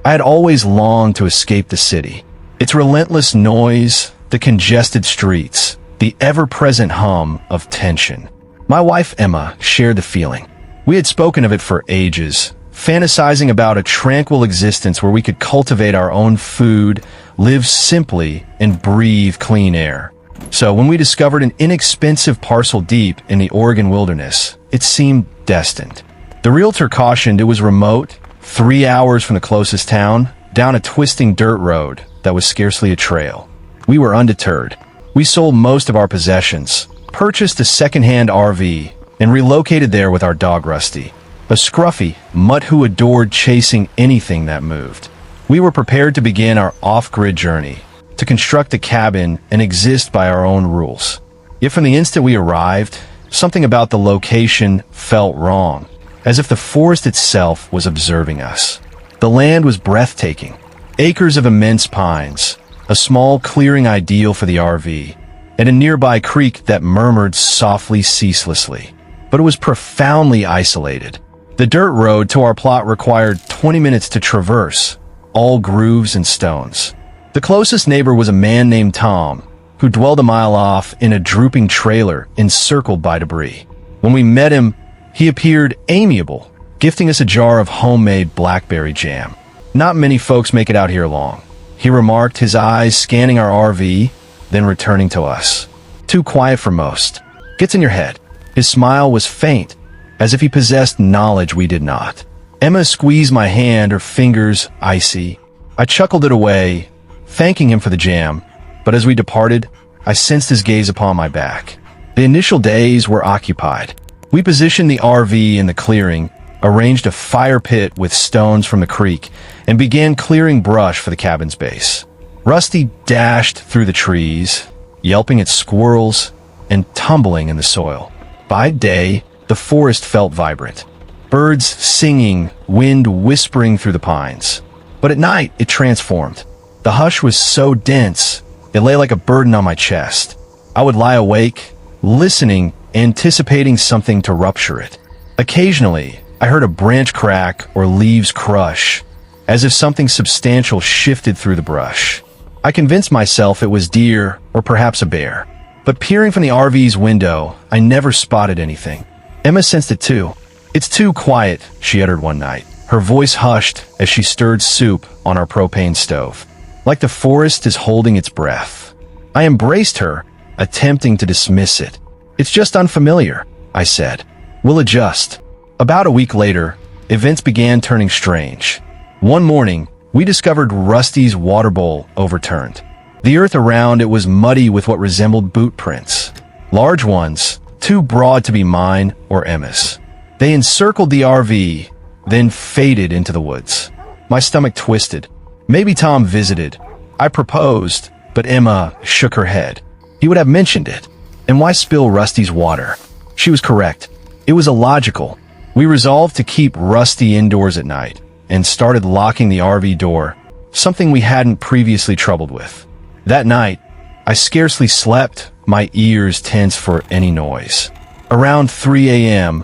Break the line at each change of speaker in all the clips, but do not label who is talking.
I had always longed to escape the city. Its relentless noise, the congested streets, the ever-present hum of tension. My wife Emma shared the feeling. We had spoken of it for ages, fantasizing about a tranquil existence where we could cultivate our own food, live simply, and breathe clean air. So when we discovered an inexpensive parcel deep in the Oregon wilderness, it seemed destined. The realtor cautioned it was remote, 3 hours from the closest town, down a twisting dirt road that was scarcely a trail. We were undeterred. We sold most of our possessions, purchased a second-hand RV, and relocated there with our dog Rusty, a scruffy mutt who adored chasing anything that moved. We were prepared to begin our off-grid journey, to construct a cabin and exist by our own rules. Yet from the instant we arrived, something about the location felt wrong, as if the forest itself was observing us. The land was breathtaking. Acres of immense pines, a small clearing ideal for the RV, and a nearby creek that murmured softly ceaselessly. But it was profoundly isolated. The dirt road to our plot required 20 minutes to traverse, all grooves and stones. The closest neighbor was a man named Tom, who dwelled a mile off in a drooping trailer encircled by debris. When we met him, he appeared amiable, gifting us a jar of homemade blackberry jam. "Not many folks make it out here long," he remarked, his eyes scanning our RV, then returning to us. "Too quiet for most. Gets in your head." His smile was faint, as if he possessed knowledge we did not. Emma squeezed my hand, her fingers icy. I chuckled it away, thanking him for the jam, but as we departed, I sensed his gaze upon my back. The initial days were occupied. We positioned the RV in the clearing, arranged a fire pit with stones from the creek, and began clearing brush for the cabin's base. Rusty dashed through the trees, yelping at squirrels and tumbling in the soil. By day, the forest felt vibrant. Birds singing, wind whispering through the pines. But at night, it transformed. The hush was so dense, it lay like a burden on my chest. I would lie awake, listening, anticipating something to rupture it. Occasionally, I heard a branch crack or leaves crush, as if something substantial shifted through the brush. I convinced myself it was deer or perhaps a bear. But peering from the RV's window, I never spotted anything. Emma sensed it too. "It's too quiet," she uttered one night. Her voice hushed as she stirred soup on our propane stove. Like the forest is holding its breath. I embraced her, attempting to dismiss it. "It's just unfamiliar," I said. "We'll adjust." About a week later, events began turning strange. One morning, we discovered Rusty's water bowl overturned. The earth around it was muddy with what resembled boot prints. Large ones, too broad to be mine or Emma's. They encircled the RV, then faded into the woods. My stomach twisted. Maybe Tom visited. I proposed, but Emma shook her head. He would have mentioned it. And why spill Rusty's water? She was correct. It was illogical. We resolved to keep Rusty indoors at night and started locking the RV door, something we hadn't previously troubled with. That night, I scarcely slept, my ears tense for any noise. Around 3 a.m.,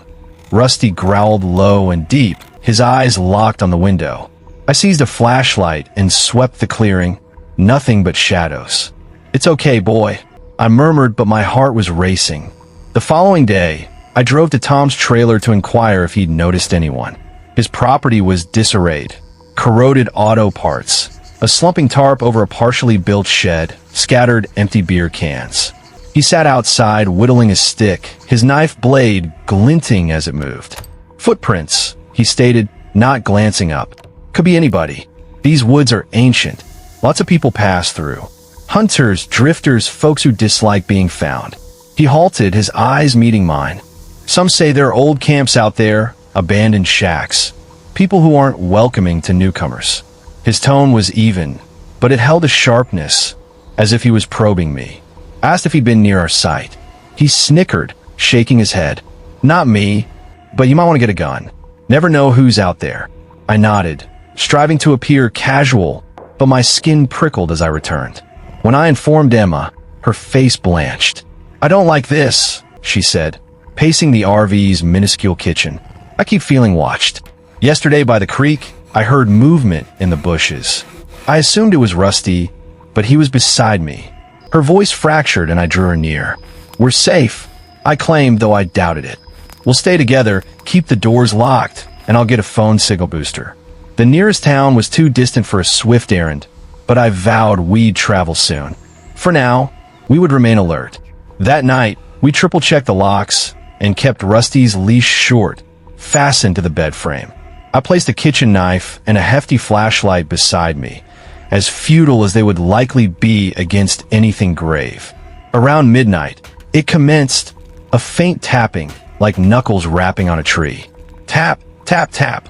Rusty growled low and deep, his eyes locked on the window. I seized a flashlight and swept the clearing, nothing but shadows. "It's okay, boy," I murmured, but my heart was racing. The following day, I drove to Tom's trailer to inquire if he'd noticed anyone. His property was disarrayed, corroded auto parts, a slumping tarp over a partially built shed, scattered empty beer cans. He sat outside whittling a stick, his knife blade glinting as it moved. "Footprints," he stated, not glancing up. "Could be anybody. These woods are ancient. Lots of people pass through. Hunters, drifters, folks who dislike being found." He halted, his eyes meeting mine. "Some say there are old camps out there, abandoned shacks. People who aren't welcoming to newcomers." His tone was even, but it held a sharpness, as if he was probing me. I asked if he'd been near our site. He snickered, shaking his head. "Not me, but you might want to get a gun. Never know who's out there." I nodded, striving to appear casual, but my skin prickled as I returned. When I informed Emma, her face blanched. "I don't like this," she said, pacing the RV's minuscule kitchen. "I keep feeling watched. Yesterday by the creek, I heard movement in the bushes. I assumed it was Rusty, but he was beside me. Her voice fractured and I drew her near. "We're safe," I claimed, though I doubted it. "We'll stay together, keep the doors locked, and I'll get a phone signal booster." The nearest town was too distant for a swift errand, but I vowed we'd travel soon. For now, we would remain alert. That night, we triple-checked the locks and kept Rusty's leash short, fastened to the bed frame. I placed a kitchen knife and a hefty flashlight beside me, as futile as they would likely be against anything grave. Around midnight, it commenced, a faint tapping, like knuckles rapping on a tree. Tap, tap, tap.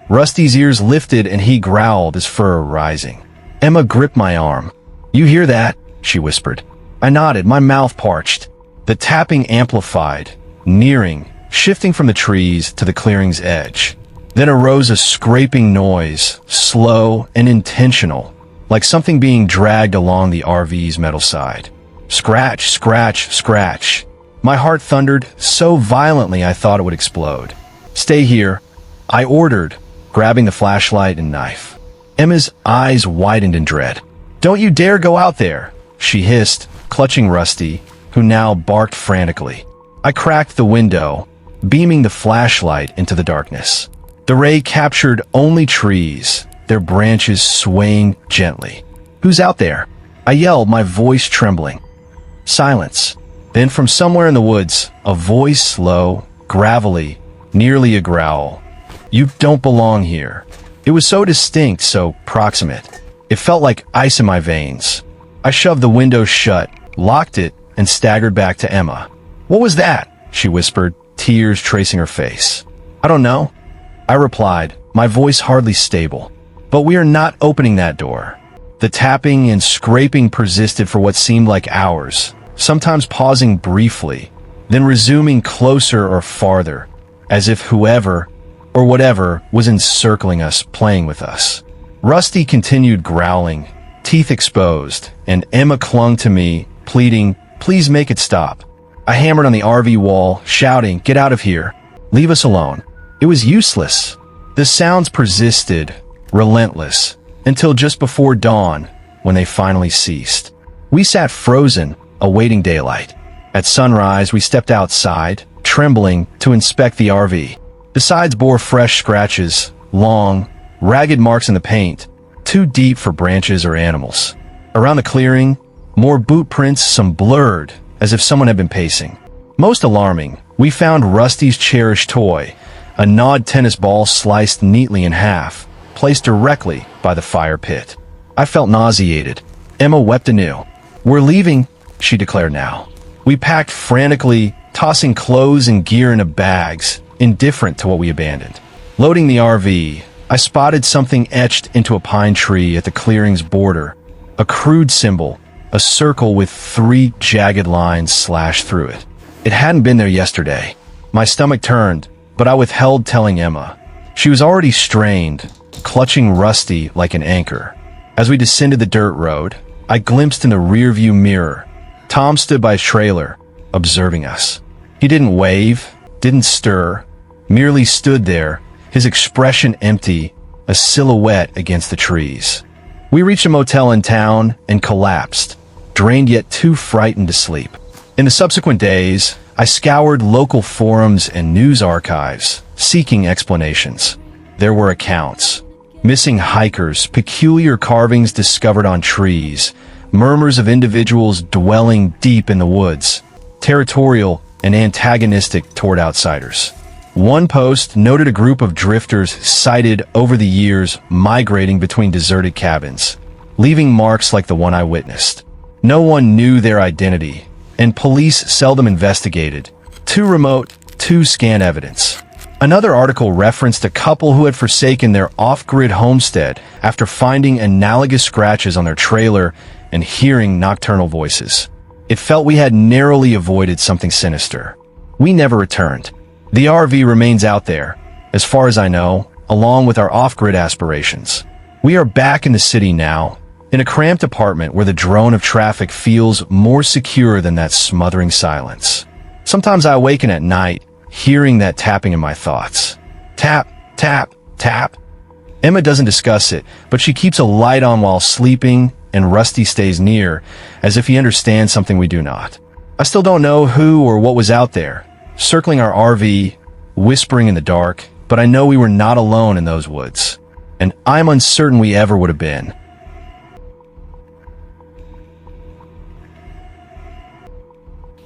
Rusty's ears lifted and he growled, his fur rising. Emma gripped my arm. "You hear that?" she whispered. I nodded, my mouth parched. The tapping amplified, nearing, shifting from the trees to the clearing's edge. Then arose a scraping noise, slow and intentional, like something being dragged along the RV's metal side. Scratch, scratch, scratch. My heart thundered so violently I thought it would explode. "Stay here," I ordered, grabbing the flashlight and knife. Emma's eyes widened in dread. "Don't you dare go out there," she hissed, clutching Rusty, who now barked frantically. I cracked the window, beaming the flashlight into the darkness. The ray captured only trees, their branches swaying gently. "Who's out there?" I yelled, my voice trembling. Silence. Then from somewhere in the woods, a voice, low, gravelly, nearly a growl. "You don't belong here." It was so distinct, so proximate. It felt like ice in my veins. I shoved the window shut, locked it, and staggered back to Emma. "What was that?" she whispered, tears tracing her face. "I don't know," I replied, my voice hardly stable. "But we are not opening that door." The tapping and scraping persisted for what seemed like hours, sometimes pausing briefly, then resuming closer or farther, as if whoever or whatever was encircling us, playing with us. Rusty continued growling, teeth exposed, and Emma clung to me, pleading, "Please make it stop." I hammered on the RV wall, shouting, "Get out of here. Leave us alone." It was useless. The sounds persisted, relentless, until just before dawn, when they finally ceased. We sat frozen, awaiting daylight. At sunrise, we stepped outside, trembling, to inspect the RV. The sides bore fresh scratches, long, ragged marks in the paint, too deep for branches or animals. Around the clearing, more boot prints, some blurred, as if someone had been pacing. Most alarming, we found Rusty's cherished toy, a gnawed tennis ball sliced neatly in half, placed directly by the fire pit. I felt nauseated. Emma wept anew. "We're leaving," she declared now. We packed frantically, tossing clothes and gear into bags, indifferent to what we abandoned. Loading the RV, I spotted something etched into a pine tree at the clearing's border, a crude symbol, a circle with 3 jagged lines slashed through it. It hadn't been there yesterday. My stomach turned, but I withheld telling Emma. She was already strained, clutching Rusty like an anchor. As we descended the dirt road, I glimpsed in the rearview mirror. Tom stood by his trailer, observing us. He didn't wave, didn't stir, merely stood there, his expression empty, a silhouette against the trees. We reached a motel in town and collapsed, drained yet too frightened to sleep. In the subsequent days, I scoured local forums and news archives, seeking explanations. There were accounts. Missing hikers, peculiar carvings discovered on trees, murmurs of individuals dwelling deep in the woods, territorial and antagonistic toward outsiders. One post noted a group of drifters sighted over the years migrating between deserted cabins, leaving marks like the one I witnessed. No one knew their identity, and police seldom investigated. Too remote, too scant evidence. Another article referenced a couple who had forsaken their off-grid homestead after finding analogous scratches on their trailer and hearing nocturnal voices. It felt we had narrowly avoided something sinister. We never returned. The RV remains out there, as far as I know, along with our off-grid aspirations. We are back in the city now, in a cramped apartment where the drone of traffic feels more secure than that smothering silence. Sometimes I awaken at night, hearing that tapping in my thoughts. Tap, tap, tap. Emma doesn't discuss it, but she keeps a light on while sleeping, and Rusty stays near, as if he understands something we do not. I still don't know who or what was out there, circling our RV, whispering in the dark, but I know we were not alone in those woods, and I'm uncertain we ever would have been.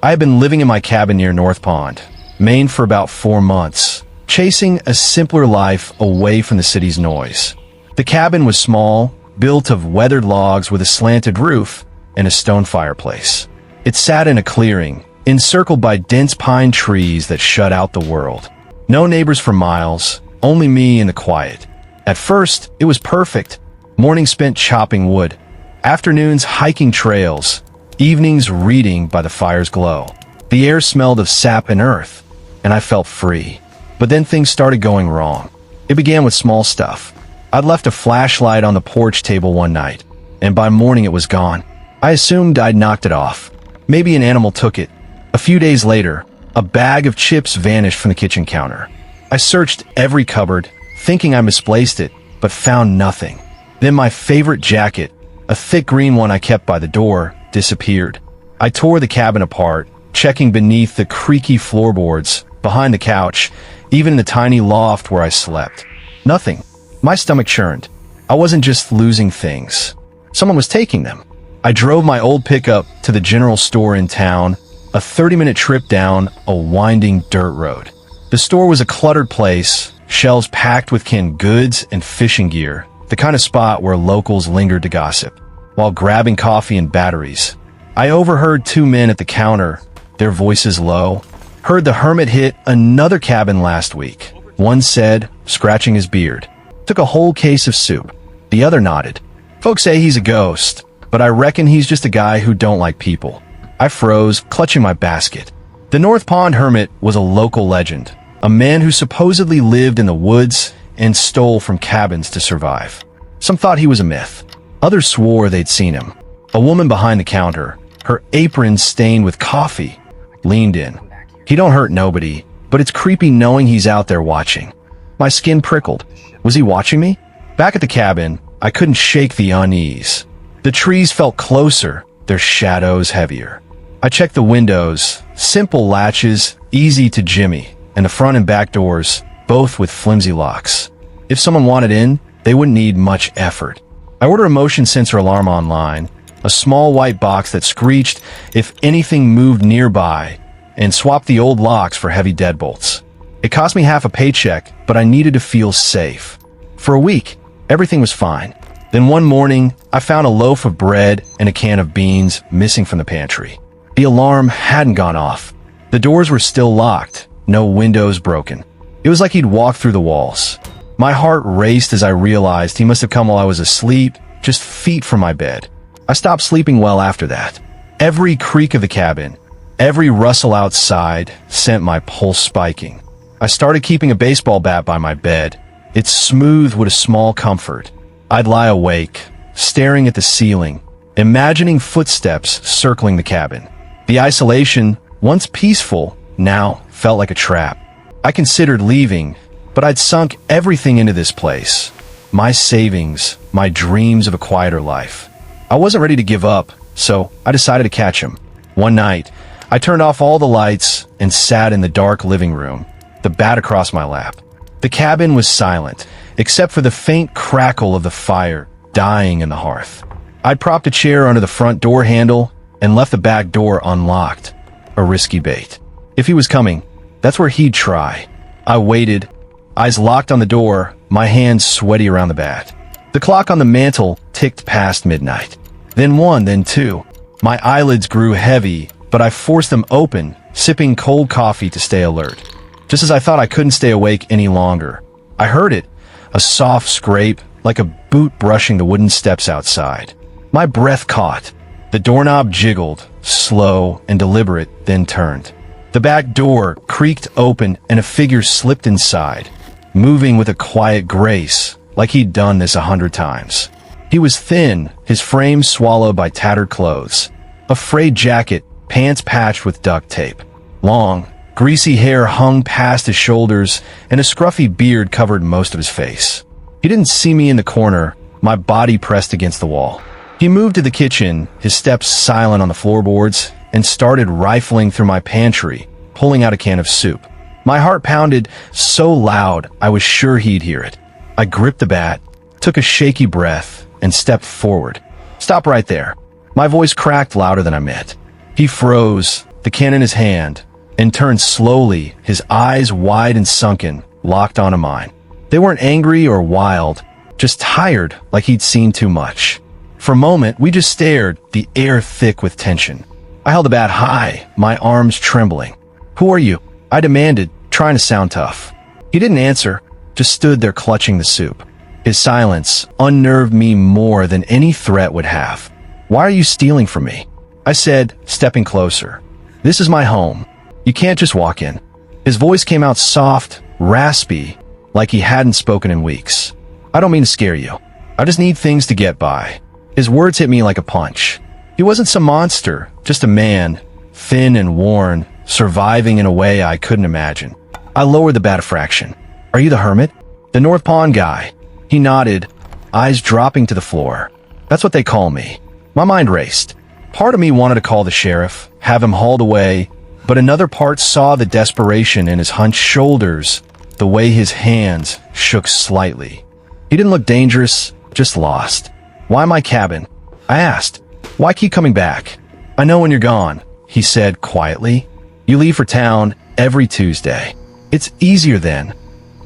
I had been living in my cabin near North Pond, Maine for about 4 months, chasing a simpler life away from the city's noise. The cabin was small, built of weathered logs with a slanted roof and a stone fireplace. It sat in a clearing, encircled by dense pine trees that shut out the world. No neighbors for miles, only me and the quiet. At first, it was perfect. Mornings spent chopping wood, afternoons hiking trails, evenings reading by the fire's glow. The air smelled of sap and earth, and I felt free. But then things started going wrong. It began with small stuff. I'd left a flashlight on the porch table one night, and by morning it was gone. I assumed I'd knocked it off. Maybe an animal took it. A few days later, a bag of chips vanished from the kitchen counter. I searched every cupboard, thinking I misplaced it, but found nothing. Then my favorite jacket, a thick green one I kept by the door, disappeared. I tore the cabin apart, checking beneath the creaky floorboards, behind the couch, even in the tiny loft where I slept. Nothing. My stomach churned. I wasn't just losing things. Someone was taking them. I drove my old pickup to the general store in town, a 30-minute trip down a winding dirt road. The store was a cluttered place, shelves packed with canned goods and fishing gear, the kind of spot where locals lingered to gossip. While grabbing coffee and batteries, I overheard 2 men at the counter, their voices low. Heard the hermit hit another cabin last week. One said, scratching his beard. Took a whole case of soup. The other nodded. Folks say he's a ghost, but I reckon he's just a guy who don't like people. I froze, clutching my basket. The North Pond hermit was a local legend, a man who supposedly lived in the woods and stole from cabins to survive. Some thought he was a myth. Others swore they'd seen him. A woman behind the counter, her apron stained with coffee, leaned in. He don't hurt nobody, but it's creepy knowing he's out there watching. My skin prickled. Was he watching me? Back at the cabin, I couldn't shake the unease. The trees felt closer, their shadows heavier. I checked the windows, simple latches, easy to jimmy, and the front and back doors, both with flimsy locks. If someone wanted in, they wouldn't need much effort. I ordered a motion sensor alarm online, a small white box that screeched if anything moved nearby, and swapped the old locks for heavy deadbolts. It cost me half a paycheck, but I needed to feel safe. For a week, everything was fine. Then one morning, I found a loaf of bread and a can of beans missing from the pantry. The alarm hadn't gone off. The doors were still locked, no windows broken. It was like he'd walked through the walls. My heart raced as I realized he must have come while I was asleep, just feet from my bed. I stopped sleeping well after that. Every creak of the cabin, every rustle outside sent my pulse spiking. I started keeping a baseball bat by my bed. Its smooth with a small comfort. I'd lie awake, staring at the ceiling, imagining footsteps circling the cabin. The isolation, once peaceful, now felt like a trap. I considered leaving, but I'd sunk everything into this place. My savings, my dreams of a quieter life. I wasn't ready to give up, so I decided to catch him. One night, I turned off all the lights and sat in the dark living room, the bat across my lap. The cabin was silent, except for the faint crackle of the fire dying in the hearth. I'd propped a chair under the front door handle and left the back door unlocked. A risky bait. If he was coming, that's where he'd try. I waited, eyes locked on the door, my hands sweaty around the bat. The clock on the mantel ticked past midnight. Then 1, then 2. My eyelids grew heavy, but I forced them open, sipping cold coffee to stay alert. Just as I thought I couldn't stay awake any longer, I heard it, a soft scrape, like a boot brushing the wooden steps outside. My breath caught. The doorknob jiggled, slow and deliberate, then turned. The back door creaked open and a figure slipped inside, moving with a quiet grace, like he'd done this 100 times. He was thin, his frame swallowed by tattered clothes, a frayed jacket, pants patched with duct tape. Long, greasy hair hung past his shoulders, and a scruffy beard covered most of his face. He didn't see me in the corner, my body pressed against the wall. He moved to the kitchen, his steps silent on the floorboards, and started rifling through my pantry, pulling out a can of soup. My heart pounded so loud I was sure he'd hear it. I gripped the bat, took a shaky breath, and stepped forward. "Stop right there." My voice cracked louder than I meant. He froze, the can in his hand, and turned slowly, his eyes wide and sunken, locked onto mine. They weren't angry or wild, just tired, like he'd seen too much. For a moment, we just stared, the air thick with tension. I held the bat high, my arms trembling. "Who are you?" I demanded, trying to sound tough. He didn't answer, just stood there clutching the soup. His silence unnerved me more than any threat would have. "Why are you stealing from me?" I said, stepping closer. "This is my home. You can't just walk in." His voice came out soft, raspy, like he hadn't spoken in weeks. "I don't mean to scare you. I just need things to get by." His words hit me like a punch. He wasn't some monster, just a man, thin and worn, surviving in a way I couldn't imagine. I lowered the bat a fraction. "Are you the hermit? The North Pond guy?" He nodded, eyes dropping to the floor. "That's what they call me." My mind raced. Part of me wanted to call the sheriff, have him hauled away, but another part saw the desperation in his hunched shoulders, the way his hands shook slightly. He didn't look dangerous, just lost. "Why my cabin?" I asked. "Why keep coming back?" "I know when you're gone," he said quietly. "You leave for town every Tuesday. It's easier then."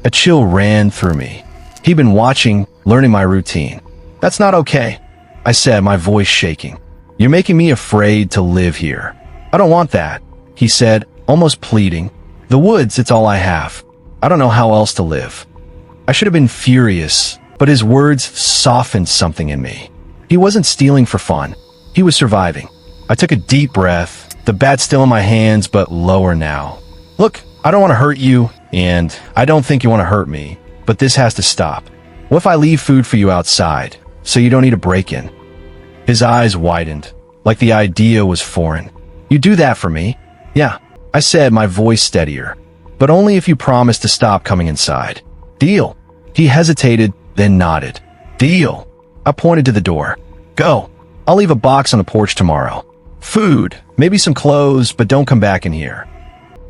A chill ran through me. He'd been watching, learning my routine. "That's not okay," I said, my voice shaking. "You're making me afraid to live here." "I don't want that," he said, almost pleading. "The woods, it's all I have. I don't know how else to live." I should have been furious, but his words softened something in me. He wasn't stealing for fun. He was surviving. I took a deep breath, the bat still in my hands, but lower now. "Look, I don't want to hurt you, and I don't think you want to hurt me, but this has to stop. What if I leave food for you outside, so you don't need a break-in?" His eyes widened, like the idea was foreign. "You do that for me?" "Yeah," I said, my voice steadier. "But only if you promise to stop coming inside." "Deal." He hesitated, then nodded. "Deal." I pointed to the door. "Go. I'll leave a box on the porch tomorrow. Food, maybe some clothes, but don't come back in here."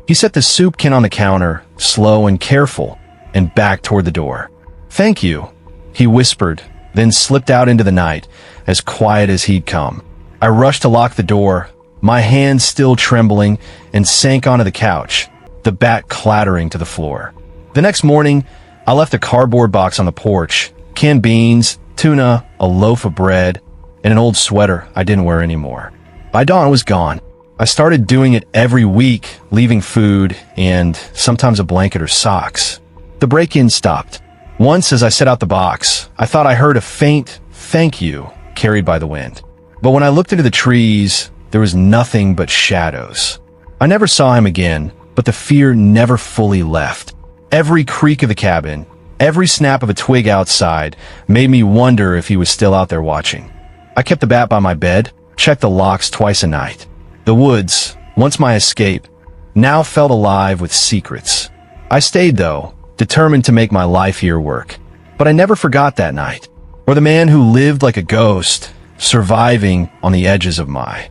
He set the soup can on the counter, slow and careful, and backed toward the door. "Thank you," he whispered, then slipped out into the night, as quiet as he'd come. I rushed to lock the door, my hands still trembling, and sank onto the couch, the bat clattering to the floor. The next morning, I left a cardboard box on the porch, canned beans, tuna, a loaf of bread, and an old sweater I didn't wear anymore. By dawn, it was gone. I started doing it every week, leaving food and sometimes a blanket or socks. The break-in stopped. Once, as I set out the box, I thought I heard a faint "thank you" carried by the wind. But when I looked into the trees, there was nothing but shadows. I never saw him again, but the fear never fully left. Every creak of the cabin, every snap of a twig outside made me wonder if he was still out there watching. I kept the bat by my bed, checked the locks twice a night. The woods, once my escape, now felt alive with secrets. I stayed, though, determined to make my life here work. But I never forgot that night, or the man who lived like a ghost, surviving on the edges of my...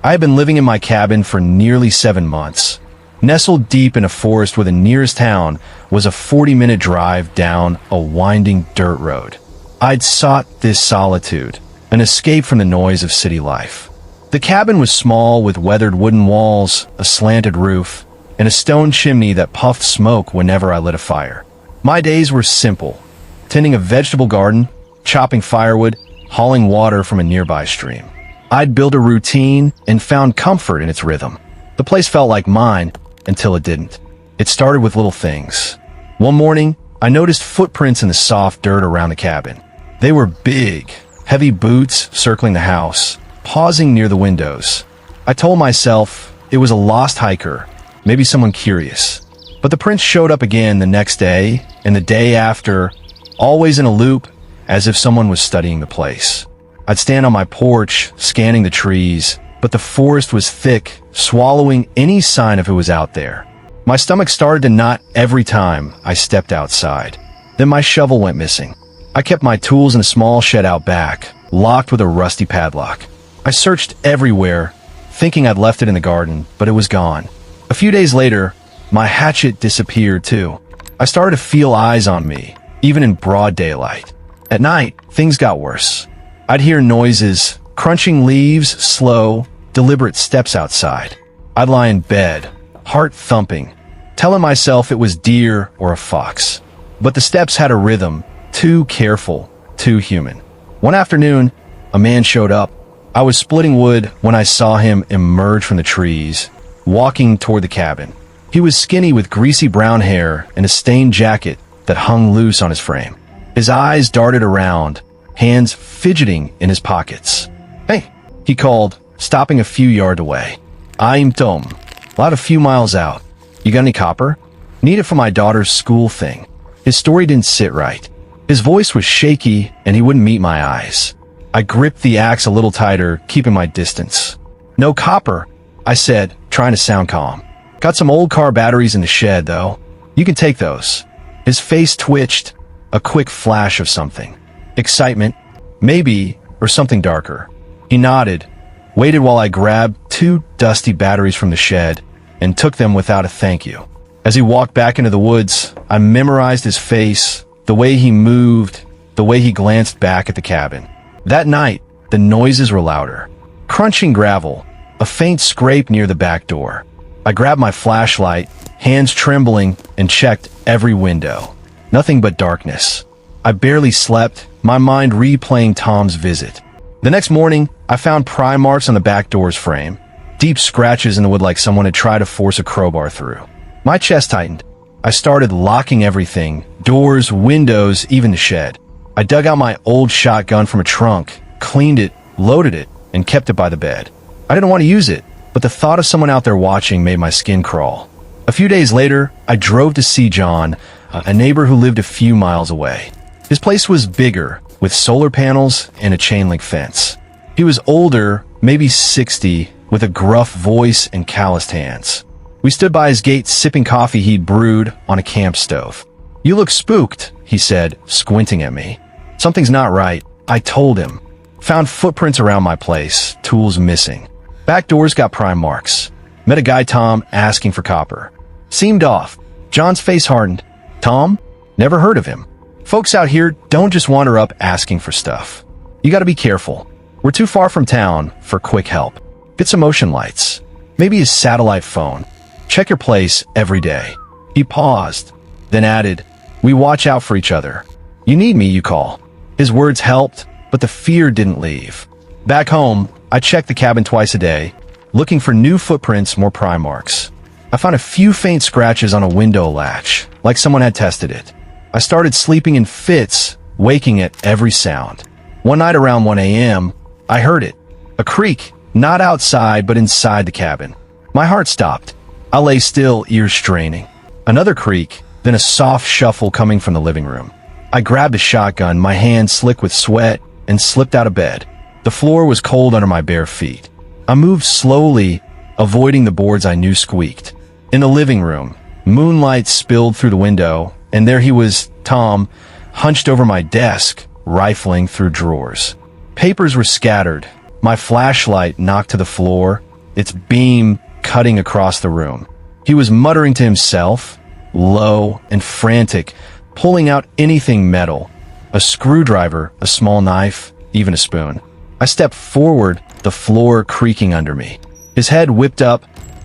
I had been living in my cabin for nearly 7 months, nestled deep in a forest where the nearest town was a 40-minute drive down a winding dirt road. I'd sought this solitude, an escape from the noise of city life. The cabin was small, with weathered wooden walls, a slanted roof, and a stone chimney that puffed smoke whenever I lit a fire. My days were simple: tending a vegetable garden, chopping firewood, hauling water from a nearby stream. I'd built a routine and found comfort in its rhythm. The place felt like mine until it didn't. It started with little things. One morning, I noticed footprints in the soft dirt around the cabin. They were big, heavy boots circling the house, pausing near the windows. I told myself it was a lost hiker, maybe someone curious. But the prints showed up again the next day and the day after, always in a loop, as if someone was studying the place. I'd stand on my porch, scanning the trees, but the forest was thick, swallowing any sign of who was out there. My stomach started to knot every time I stepped outside. Then my shovel went missing. I kept my tools in a small shed out back, locked with a rusty padlock. I searched everywhere, thinking I'd left it in the garden, but it was gone. A few days later, my hatchet disappeared too. I started to feel eyes on me, even in broad daylight. At night, things got worse. I'd hear noises, crunching leaves, slow, deliberate steps outside. I'd lie in bed, heart thumping, telling myself it was deer or a fox. But the steps had a rhythm, too careful, too human. One afternoon, a man showed up. I was splitting wood when I saw him emerge from the trees, walking toward the cabin. He was skinny with greasy brown hair and a stained jacket that hung loose on his frame. His eyes darted around, hands fidgeting in his pockets. "Hey," he called, stopping a few yards away. "I'm Tom. About a few miles out. You got any copper? Need it for my daughter's school thing." His story didn't sit right. His voice was shaky, and he wouldn't meet my eyes. I gripped the axe a little tighter, keeping my distance. "No copper," I said, trying to sound calm. "Got some old car batteries in the shed, though. You can take those." His face twitched, a quick flash of something. Excitement, maybe, or something darker. He nodded, waited while I grabbed 2 dusty batteries from the shed, and took them without a thank you. As he walked back into the woods, I memorized his face, the way he moved, the way he glanced back at the cabin. That night, the noises were louder. Crunching gravel, a faint scrape near the back door. I grabbed my flashlight, hands trembling, and checked every window. Nothing but darkness. I barely slept, my mind replaying Tom's visit. The next morning, I found pry marks on the back door's frame. Deep scratches in the wood like someone had tried to force a crowbar through. My chest tightened. I started locking everything, doors, windows, even the shed. I dug out my old shotgun from a trunk, cleaned it, loaded it, and kept it by the bed. I didn't want to use it, but the thought of someone out there watching made my skin crawl. A few days later, I drove to see John, a neighbor who lived a few miles away. His place was bigger, with solar panels and a chain-link fence. He was older, maybe 60, with a gruff voice and calloused hands. We stood by his gate sipping coffee he'd brewed on a camp stove. "You look spooked," he said, squinting at me. "Something's not right," I told him. Found footprints around my place, tools missing. Back doors got prime marks. Met a guy, Tom, asking for copper. Seemed off. John's face hardened. "Tom? Never heard of him. Folks out here don't just wander up asking for stuff. You gotta be careful. We're too far from town for quick help. Get some motion lights. Maybe his satellite phone. Check your place every day." He paused, then added, "We watch out for each other. You need me, you call." His words helped, but the fear didn't leave. Back home, I checked the cabin twice a day, looking for new footprints, more pry marks. I found a few faint scratches on a window latch, like someone had tested it. I started sleeping in fits, waking at every sound. One night around 1 a.m., I heard it. A creak, not outside, but inside the cabin. My heart stopped. I lay still, ears straining. Another creak, then a soft shuffle coming from the living room. I grabbed a shotgun, my hands slick with sweat, and slipped out of bed. The floor was cold under my bare feet. I moved slowly, avoiding the boards I knew squeaked. In the living room, moonlight spilled through the window, and there he was, Tom, hunched over my desk, rifling through drawers. Papers were scattered. My flashlight knocked to the floor, its beam cutting across the room. He was muttering to himself, low and frantic, pulling out anything metal. A screwdriver, a small knife, even a spoon. I stepped forward, the floor creaking under me. His head whipped up,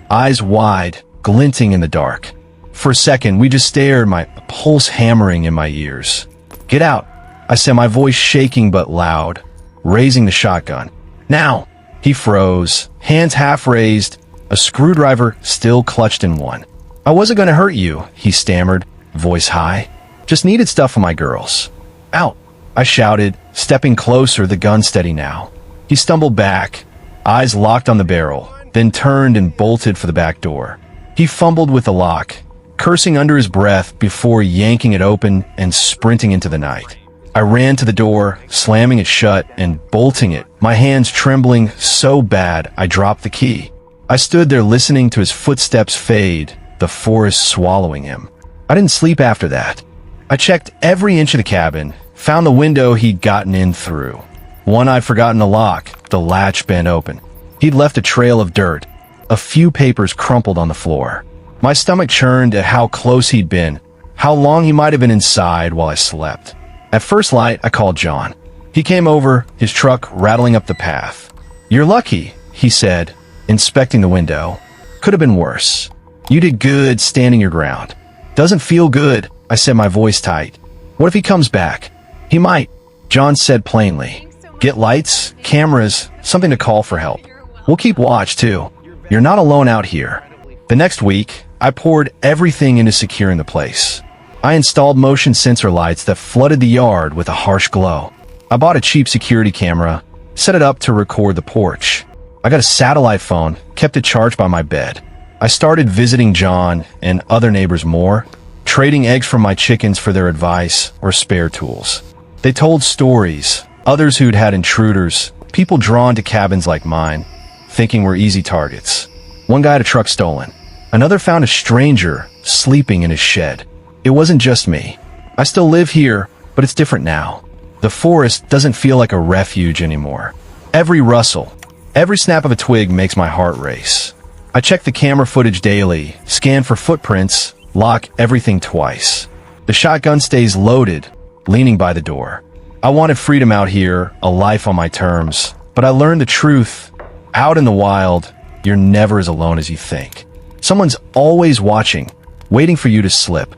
eyes wide, glinting in the dark. For a second, we just stared, my pulse hammering in my ears. "Get out," I said, my voice shaking but loud, raising the shotgun. "Now!" He froze, hands half raised, a screwdriver still clutched in one. "I wasn't going to hurt you," he stammered, voice high. "Just needed stuff for my girls." "Out!" I shouted, stepping closer, the gun steady now. He stumbled back, eyes locked on the barrel, then turned and bolted for the back door. He fumbled with the lock, cursing under his breath before yanking it open and sprinting into the night. I ran to the door, slamming it shut and bolting it, my hands trembling so bad I dropped the key. I stood there listening to his footsteps fade, the forest swallowing him. I didn't sleep after that. I checked every inch of the cabin, found the window he'd gotten in through. One I'd forgotten to lock, the latch bent open. He'd left a trail of dirt, a few papers crumpled on the floor. My stomach churned at how close he'd been, how long he might have been inside while I slept. At first light, I called John. He came over, his truck rattling up the path. "You're lucky," he said, inspecting the window. "Could have been worse. You did good standing your ground." "Doesn't feel good," I said, my voice tight. "What if he comes back?" "He might," John said plainly. "Get lights, cameras, something to call for help. We'll keep watch, too. You're not alone out here." The next week, I poured everything into securing the place. I installed motion sensor lights that flooded the yard with a harsh glow. I bought a cheap security camera, set it up to record the porch. I got a satellite phone, kept it charged by my bed. I started visiting John and other neighbors more, trading eggs from my chickens for their advice or spare tools. They told stories, others who'd had intruders, people drawn to cabins like mine, thinking we're easy targets. One guy had a truck stolen. Another found a stranger sleeping in his shed. It wasn't just me. I still live here, but it's different now. The forest doesn't feel like a refuge anymore. Every rustle, every snap of a twig makes my heart race. I check the camera footage daily, scan for footprints, lock everything twice. The shotgun stays loaded, leaning by the door. I wanted freedom out here, a life on my terms, but I learned the truth. Out in the wild, you're never as alone as you think. Someone's always watching, waiting for you to slip.